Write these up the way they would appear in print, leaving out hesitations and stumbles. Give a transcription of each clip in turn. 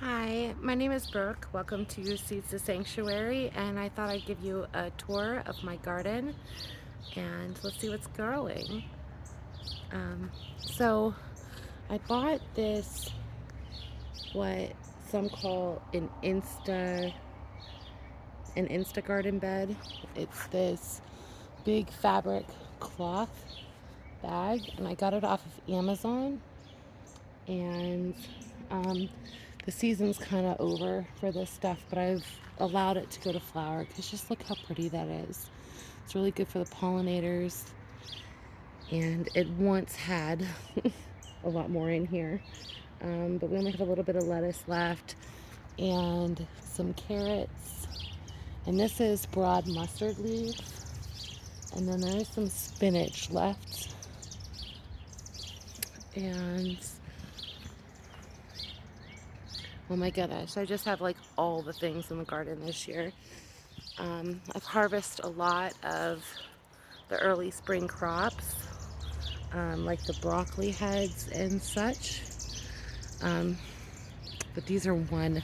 Hi, my name is Brooke. Welcome to Seeds to Sanctuary, and I thought I'd give you a tour of my garden and let's see what's growing. So I bought this, what some call an Insta garden bed. It's this big fabric cloth bag, and I got it off of Amazon. And um, the season's kind of over for this stuff, but I've allowed it to go to flower because just look how pretty that is. It's really good for the pollinators, and it once had a lot more in here, but we only have a little bit of lettuce left and some carrots, and this is broad mustard leaves, and then there is some spinach left, and oh my goodness, I just have like all the things in the garden this year. I've harvested a lot of the early spring crops, like the broccoli heads and such. Um, but these are one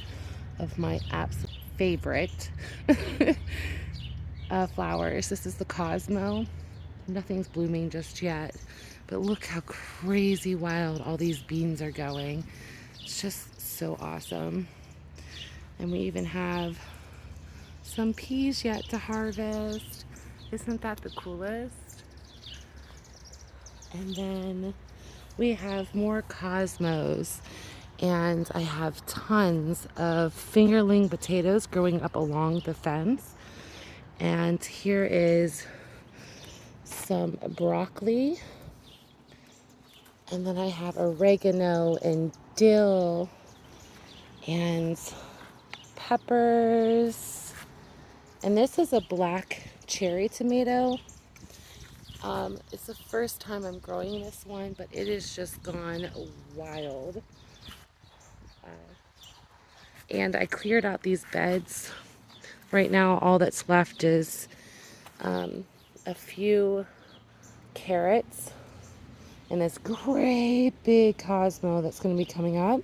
of my absolute favorite flowers. This is the Cosmo. Nothing's blooming just yet, but look how crazy wild all these beans are going. It's just so awesome. And we even have some peas yet to harvest. Isn't that the coolest? And then we have more cosmos, and I have tons of fingerling potatoes growing up along the fence. And here is some broccoli, and then I have oregano and dill and peppers. And this is a black cherry tomato. It's the first time I'm growing this one, but it has just gone wild. And I cleared out these beds. Right now, all that's left is a few carrots and this great big Cosmo that's going to be coming up.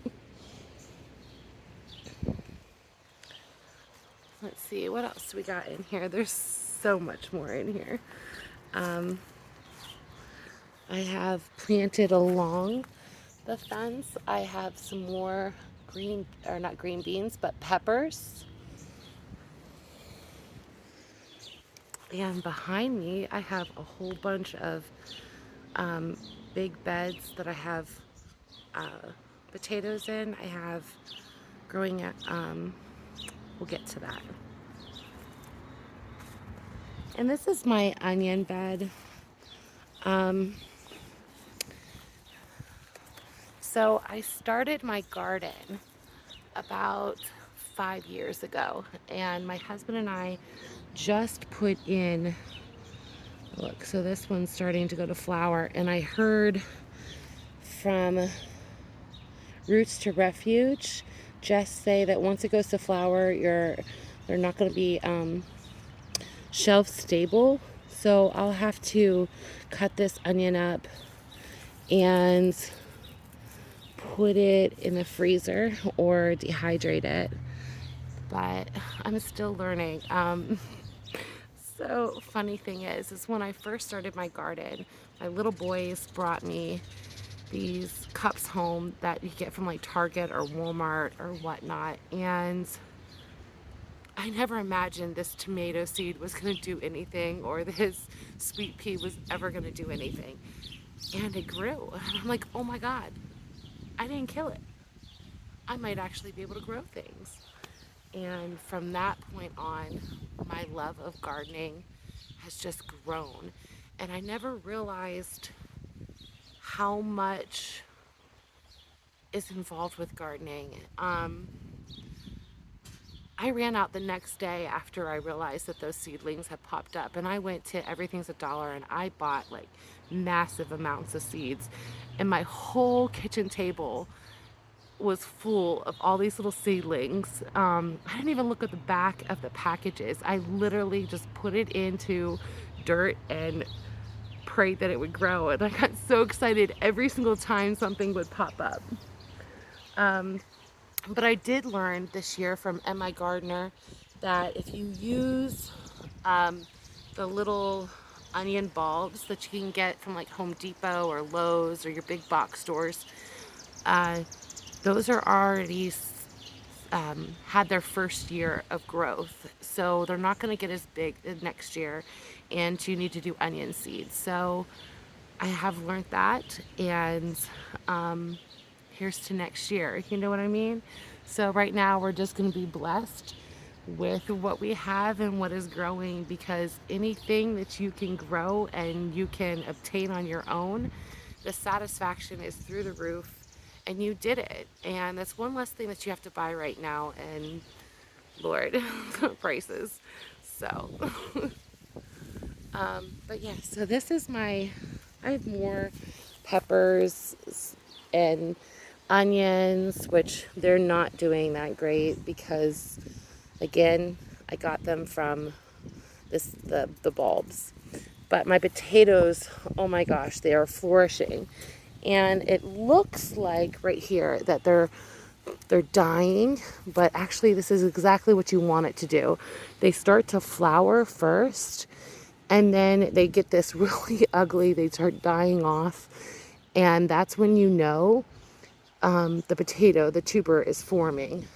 Let's see, what else we got in here? There's so much more in here. I have planted along the fence. I have some more green, or not green beans, but peppers. And behind me, I have a whole bunch of big beds that I have potatoes in. I have growing at, we'll get to that. And this is my onion bed. So I started my garden about 5 years ago, and my husband and I just put in, look, so this one's starting to go to flower, and I heard from Roots to Refuge just say that once it goes to flower, they're not going to be shelf stable. So I'll have to cut this onion up and put it in the freezer or dehydrate it. But I'm still learning. So funny thing is when I first started my garden, my little boys brought me these cups home that you get from like Target or Walmart or whatnot, and I never imagined this tomato seed was going to do anything, or this sweet pea was ever going to do anything. And it grew. And I'm like, oh my God, I didn't kill it. I might actually be able to grow things. And from that point on, my love of gardening has just grown. And I never realized how much is involved with gardening. I ran out the next day after I realized that those seedlings had popped up, and I went to Everything's a Dollar and I bought like massive amounts of seeds, and my whole kitchen table was full of all these little seedlings. I didn't even look at the back of the packages. I literally just put it into dirt and prayed that it would grow, and I got so excited every single time something would pop up. But I did learn this year from MI Gardener that if you use um, the little onion bulbs that you can get from like Home Depot or Lowe's or your big box stores, uh, those are already had their first year of growth. So they're not going to get as big next year, and you need to do onion seeds. So I have learned that, and here's to next year. You know what I mean? So right now we're just going to be blessed with what we have and what is growing, because anything that you can grow and you can obtain on your own, the satisfaction is through the roof, and you did it. And that's one less thing that you have to buy right now, and Lord, prices. So but yeah, so this is I have more peppers and onions, which they're not doing that great because, again, I got them from the bulbs. But my potatoes, oh my gosh, they are flourishing. And it looks like right here that they're dying, but actually this is exactly what you want it to do. They start to flower first, and then they get this really ugly, they start dying off, and that's when you know the potato, the tuber, is forming.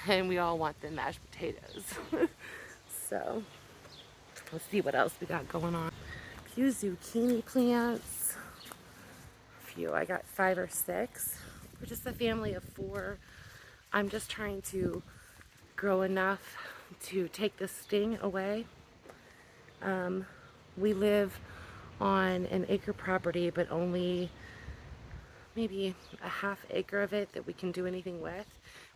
And we all want the mashed potatoes. So let's see what else we got going on. A few zucchini plants. A few, I got 5 or 6. We're just a family of 4. I'm just trying to grow enough to take the sting away. We live on an acre property, but only maybe a half acre of it that we can do anything with.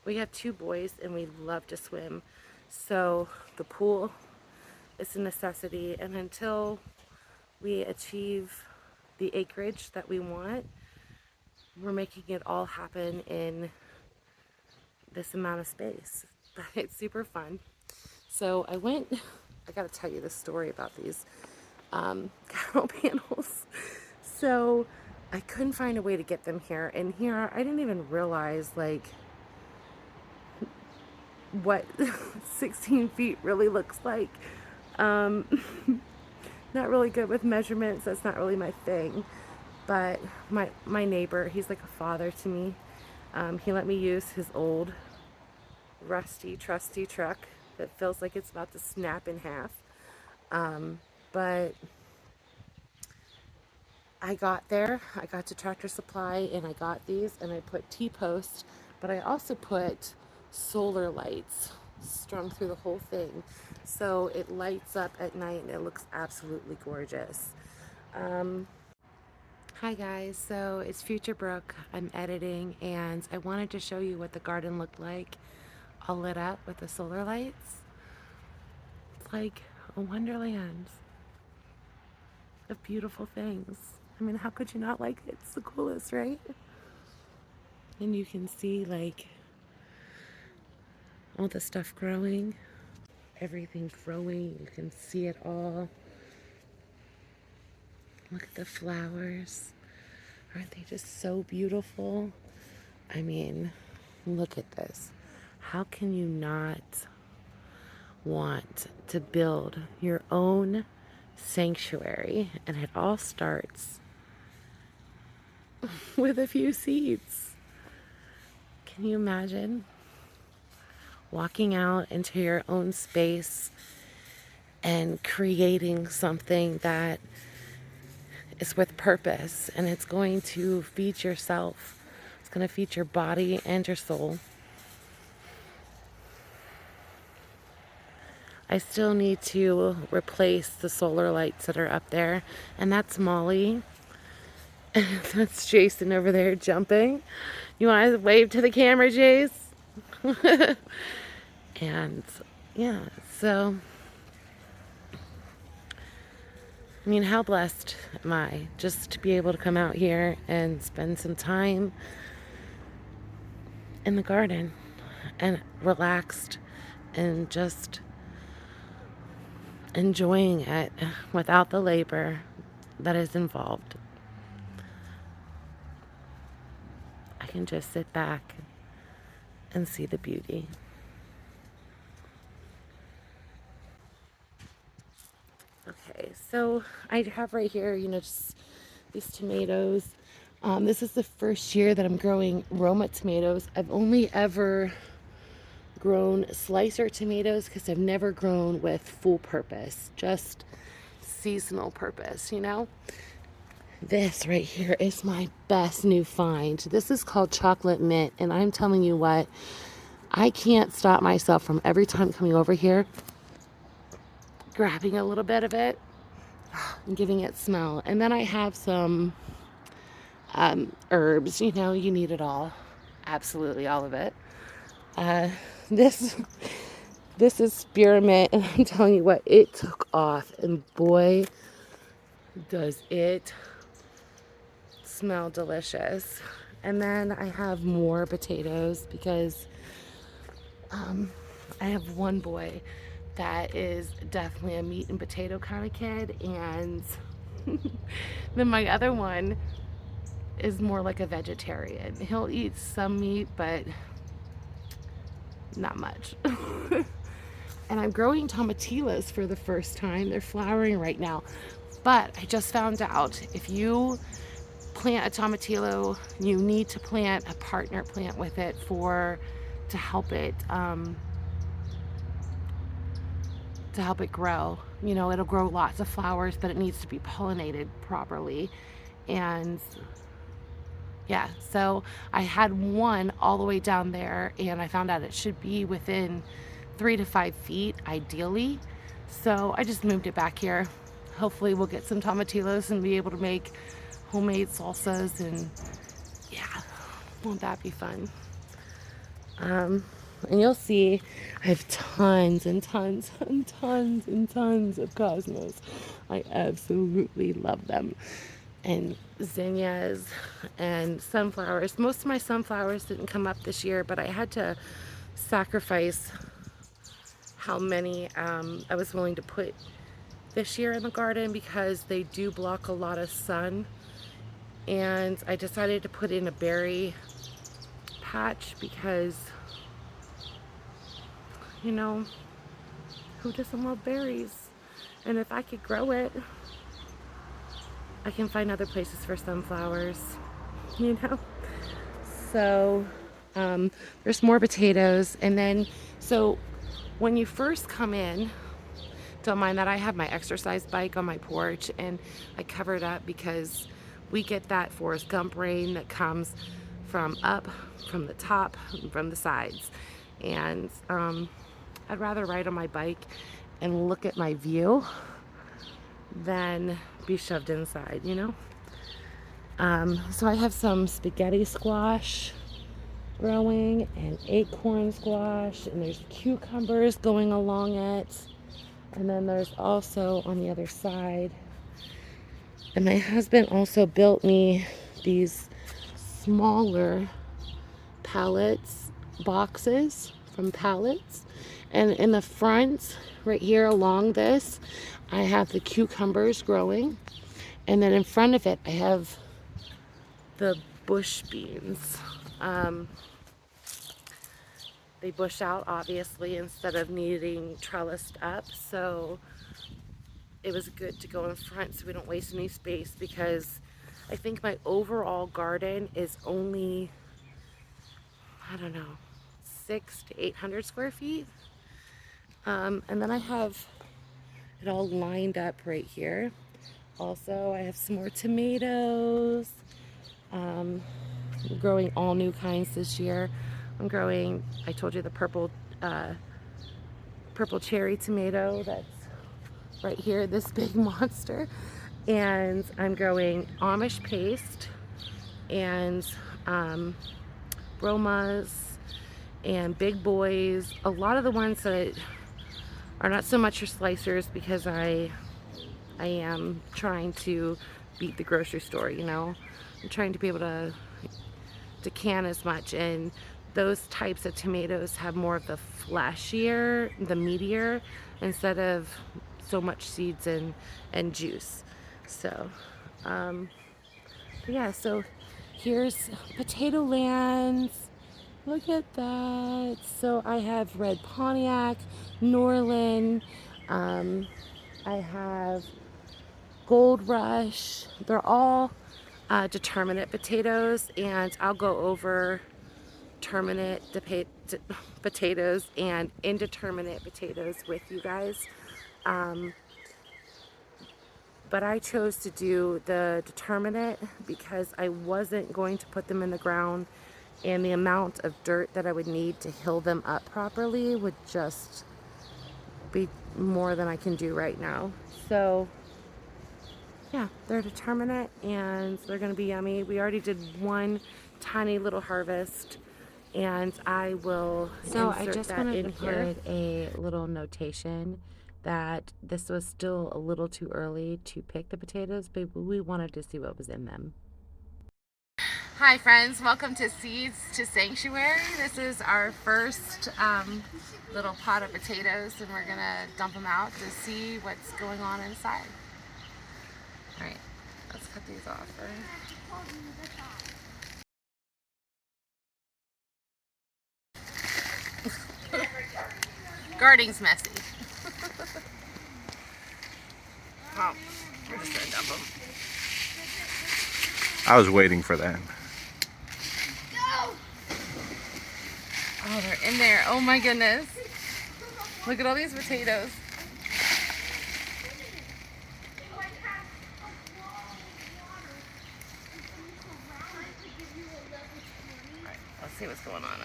We have 2 boys and we love to swim, so the pool is a necessity, and until we achieve the acreage that we want, we're making it all happen in this amount of space. But it's super fun. So I gotta tell you this story about these cattle panels. So I couldn't find a way to get them here, and here I didn't even realize like what 16 feet really looks like. Um, not really good with measurements, that's not really my thing. But my neighbor, he's like a father to me. He let me use his old rusty trusty truck that feels like it's about to snap in half. But I got there, I got to Tractor Supply and I got these, and I put T-posts, but I also put solar lights strung through the whole thing. So it lights up at night and it looks absolutely gorgeous. Hi guys, so it's Future Brooke. I'm editing and I wanted to show you what the garden looked like all lit up with the solar lights. It's like a wonderland of beautiful things. I mean, how could you not like it? It's the coolest, right? And you can see like all the stuff growing, everything growing. You can see it all. Look at the flowers. Aren't they just so beautiful? I mean, look at this. How can you not want to build your own sanctuary? And it all starts with a few seeds. Can you imagine walking out into your own space and creating something that is with purpose, and it's going to feed yourself, it's going to feed your body and your soul. I still need to replace the solar lights that are up there, and that's Molly. That's Jason over there jumping. You want to wave to the camera, Jace? And yeah, so I mean, how blessed am I just to be able to come out here and spend some time in the garden and relaxed and just enjoying it without the labor that is involved. I can just sit back and see the beauty. Okay, so I have right here, just these tomatoes. This is the first year that I'm growing Roma tomatoes. I've only ever grown slicer tomatoes because I've never grown with full purpose, just seasonal purpose. This right here is my best new find. This is called chocolate mint, and I'm telling you what, I can't stop myself from every time coming over here, grabbing a little bit of it and giving it smell. And then I have some herbs, you need it all. Absolutely all of it. This is spearmint, and I'm telling you what, it took off, and boy, does it smell delicious. And then I have more potatoes because I have one boy that is definitely a meat and potato kind of kid, and then my other one is more like a vegetarian. He'll eat some meat, but not much. And I'm growing tomatillos for the first time. They're flowering right now. But I just found out if you plant a tomatillo, you need to plant a partner plant with it to help it grow. It'll grow lots of flowers, but it needs to be pollinated properly. And yeah, so I had one all the way down there, and I found out it should be within 3 to 5 feet, ideally. So I just moved it back here. Hopefully we'll get some tomatillos and be able to make homemade salsas, and yeah, won't that be fun? And you'll see I have tons and tons and tons and tons of cosmos. I absolutely love them. And zinnias and sunflowers. Most of my sunflowers didn't come up this year, but I had to sacrifice how many I was willing to put this year in the garden because they do block a lot of sun. And I decided to put in a berry patch because, who doesn't love berries? And if I could grow it, I can find other places for sunflowers, So there's more potatoes. And then, so when you first come in, don't mind that I have my exercise bike on my porch, and I cover it up because we get that Forrest Gump rain that comes from up, from the top, and from the sides. And I'd rather ride on my bike and look at my view than be shoved inside, So I have some spaghetti squash growing and acorn squash, and there's cucumbers going along it. And then there's also on the other side. And my husband also built me these smaller boxes from pallets. And in the front, right here along this, I have the cucumbers growing. And then in front of it, I have the bush beans. They bush out, obviously, instead of needing trellised up. So it was good to go in front so we don't waste any space, because I think my overall garden is only, I don't know, 600 to 800 square feet. And then I have it all lined up right here. Also, I have some more tomatoes. I'm growing all new kinds this year. I'm growing, I told you, the purple cherry tomato that's right here, this big monster. And I'm growing Amish paste and Romas and big boys. A lot of the ones that are not so much your slicers, because I am trying to beat the grocery store, I'm trying to be able to can as much, and those types of tomatoes have more of the fleshier, the meatier, instead of so much seeds and juice. So yeah, so Here's potato lands. Look at that. So I have red Pontiac, Norland, I have Gold Rush. They're all determinate potatoes, and I'll go over terminate potatoes and indeterminate potatoes with you guys. But I chose to do the determinate because I wasn't going to put them in the ground, and the amount of dirt that I would need to hill them up properly would just be more than I can do right now. So yeah, they're determinate and they're gonna be yummy. We already did one tiny little harvest, and I will insert I just that wanted in to here. Put a little notation that this was still a little too early to pick the potatoes, but we wanted to see what was in them. Hi friends, welcome to Seeds to Sanctuary. This is our first little pot of potatoes, and we're gonna dump them out to see what's going on inside. All right, let's cut these off first. Gardening's messy. Oh, we're just gonna dump them. I was waiting for that. Oh, they're in there. Oh my goodness. Look at all these potatoes. Alright, let's see what's going on.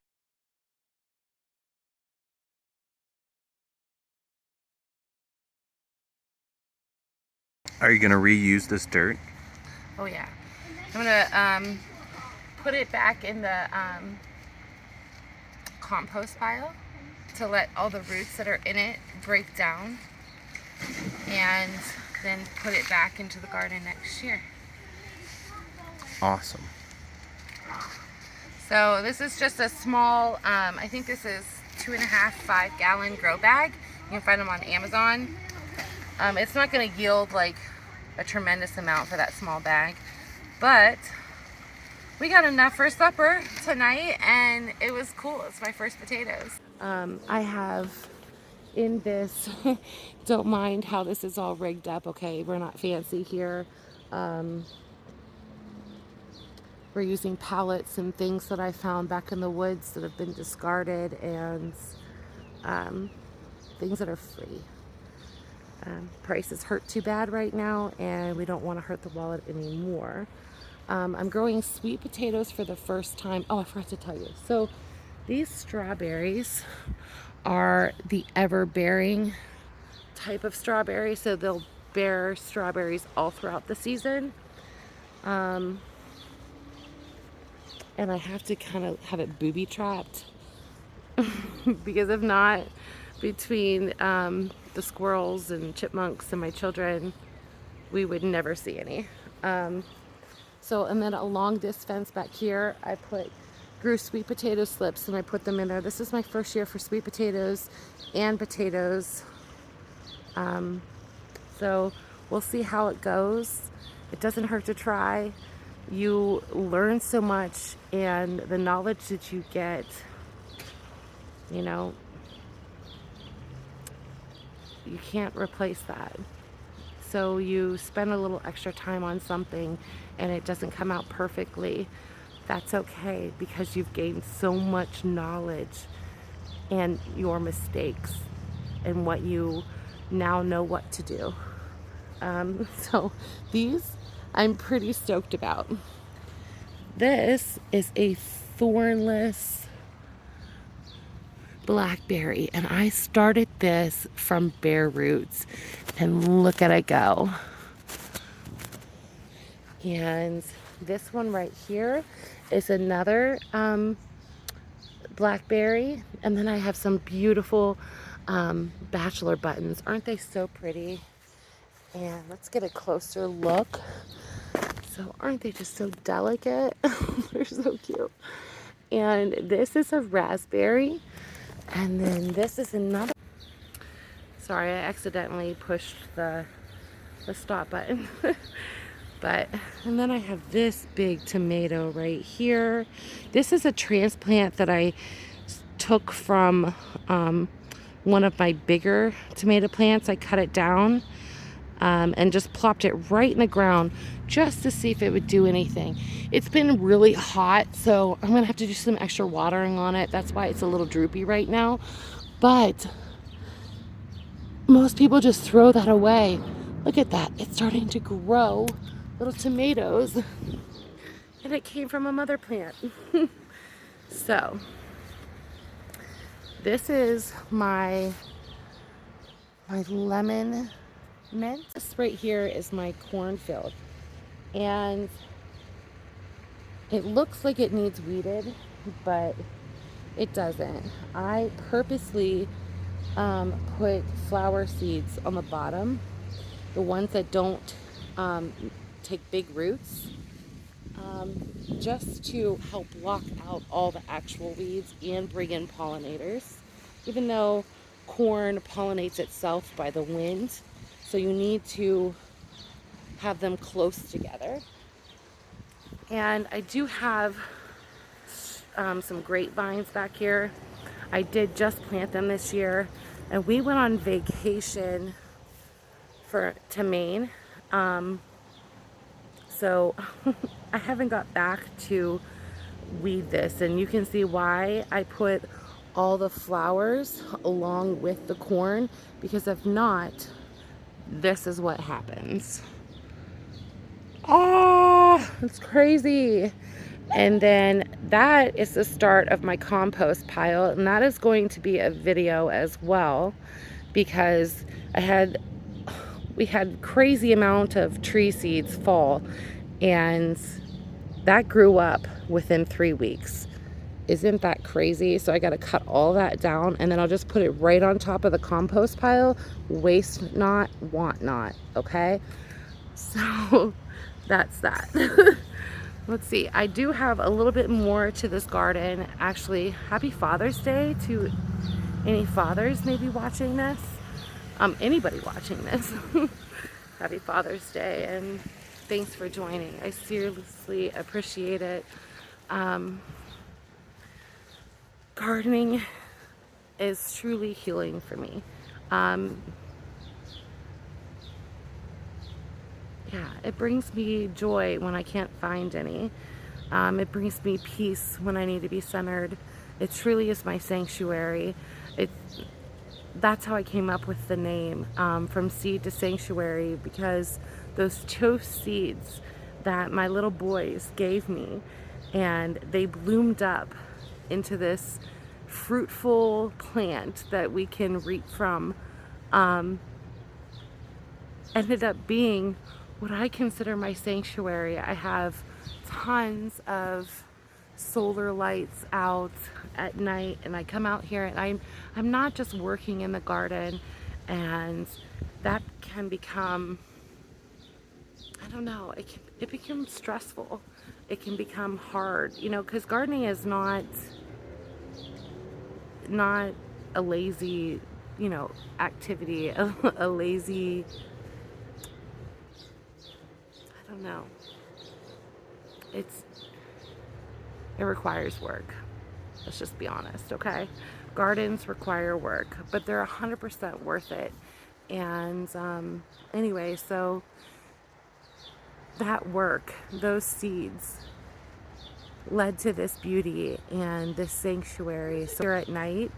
Are you going to reuse this dirt? Oh yeah. I'm going to put it back in the compost pile to let all the roots that are in it break down, and then put it back into the garden next year. Awesome. So this is just a small, I think this is 2.5 5-gallon grow bag. You can find them on Amazon. It's not going to yield like a tremendous amount for that small bag, but we got enough for supper tonight, and it was cool. It's my first potatoes. I have in this, don't mind how this is all rigged up, okay? We're not fancy here. We're using pallets and things that I found back in the woods that have been discarded, and things that are free. Prices hurt too bad right now, and we don't want to hurt the wallet anymore. I'm growing sweet potatoes for the first time. Oh, I forgot to tell you. So these strawberries are the ever-bearing type of strawberry, so they'll bear strawberries all throughout the season. And I have to kind of have it booby-trapped because if not, between the squirrels and chipmunks and my children, we would never see any. And then along this fence back here, I grew sweet potato slips, and I put them in there. This is my first year for sweet potatoes and potatoes. So we'll see how it goes. It doesn't hurt to try. You learn so much, and the knowledge that you get, you know, you can't replace that. So you spend a little extra time on something and it doesn't come out perfectly. That's okay, because you've gained so much knowledge and your mistakes and what you now know what to do. So these I'm pretty stoked about. This is a thornless blackberry, and I started this from bare roots, and look at it go. And this one right here is another blackberry, and then I have some beautiful bachelor buttons. Aren't they so pretty? And let's get a closer look. So aren't they just so delicate? They're so cute. And this is a raspberry, and then this is another. Sorry, I accidentally pushed the stop button. But, and then I have this big tomato right here. This is a transplant that I took from one of my bigger tomato plants. I cut it down and just plopped it right in the ground just to see if it would do anything. It's been really hot, so I'm gonna have to do some extra watering on it. That's why it's a little droopy right now. But most people just throw that away. Look at that, it's starting to grow little tomatoes, and it came from a mother plant. So this is my lemon mint. This right here is my cornfield, and it looks like it needs weeded, but it doesn't. I purposely put flower seeds on the bottom, the ones that don't um, take big roots, just to help block out all the actual weeds and bring in pollinators. Even though corn pollinates itself by the wind, so you need to have them close together. And I do have some grapevines back here. I did just plant them this year, and we went on vacation to Maine. So I haven't got back to weed this, and you can see why I put all the flowers along with the corn, because if not, this is what happens. Oh, it's crazy. And then that is the start of my compost pile, and that is going to be a video as well, because we had crazy amount of tree seeds fall, and that grew up within 3 weeks. Isn't that crazy? So I got to cut all that down, and then I'll just put it right on top of the compost pile. Waste not, want not, okay? So that's that. Let's see, I do have a little bit more to this garden. Actually, happy Father's Day to any fathers maybe watching this. Anybody watching this. Happy Father's Day, and thanks for joining. I seriously appreciate it. Gardening is truly healing for me. Yeah, it brings me joy when I can't find any. It brings me peace when I need to be centered. It truly is my sanctuary. That's how I came up with the name, from seed to sanctuary, because those toast seeds that my little boys gave me, and they bloomed up into this fruitful plant that we can reap from, ended up being what I consider my sanctuary. I have tons of solar lights out at night, and I come out here, and I'm not just working in the garden, and that can become, I don't know, it becomes stressful. It can become hard, you know, because gardening is not a lazy, you know, activity, a lazy, I don't know. It requires work. Let's just be honest, okay? Gardens require work, but they're 100% worth it. And anyway, so that work, those seeds, led to this beauty and this sanctuary. So here at night,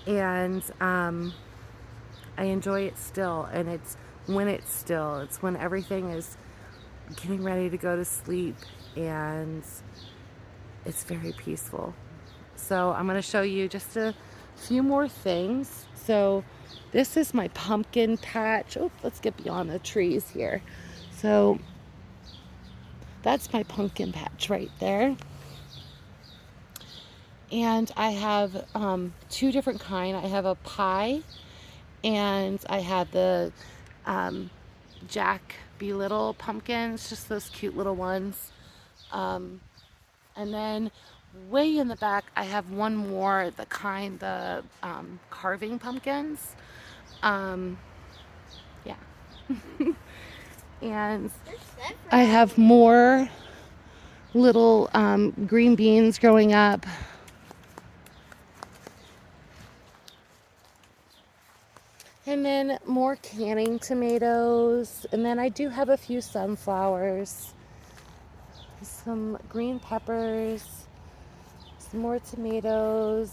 and I enjoy it still. And it's still. It's when everything is getting ready to go to sleep, and it's very peaceful. So I'm going to show you just a few more things. So this is my pumpkin patch. Oh, let's get beyond the trees here. So that's my pumpkin patch right there. And I have two different kind. I have a pie, and I have the Jack B. Little pumpkins, just those cute little ones. And then way in the back, I have one more, the carving pumpkins. Yeah. And I have more little green beans growing up. And then more canning tomatoes. And then I do have a few sunflowers, some green peppers, some more tomatoes.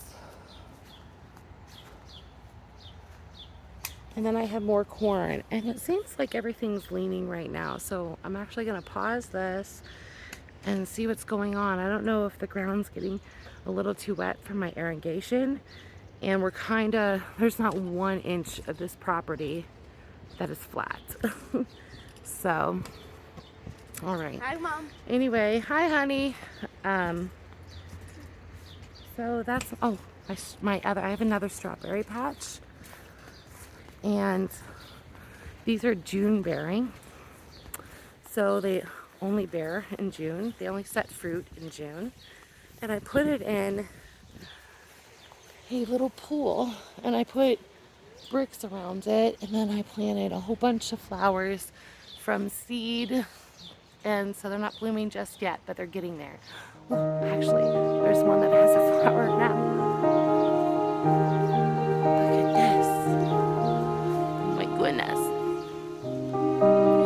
And then I have more corn. And it seems like everything's leaning right now. So I'm actually going to pause this and see what's going on. I don't know if the ground's getting a little too wet for my irrigation. And we're kind of, there's not 1 inch of this property that is flat. So, all right. Hi, Mom. Anyway, hi, honey. So that's, oh, I have another strawberry patch. And these are June bearing. So they only bear in June. They only set fruit in June. And I put it in a little pool, and I put bricks around it, and then I planted a whole bunch of flowers from seed, and so they're not blooming just yet, but they're getting there. Oh, actually, there's one that has a flower now. Look at this. Oh my goodness.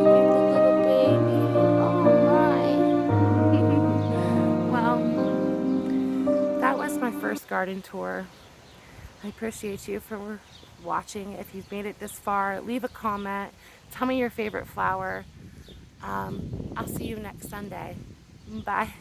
Little baby. Oh my. Well, that was my first garden tour. I appreciate you for watching. If you've made it this far, leave a comment. Tell me your favorite flower. I'll see you next Sunday. Bye.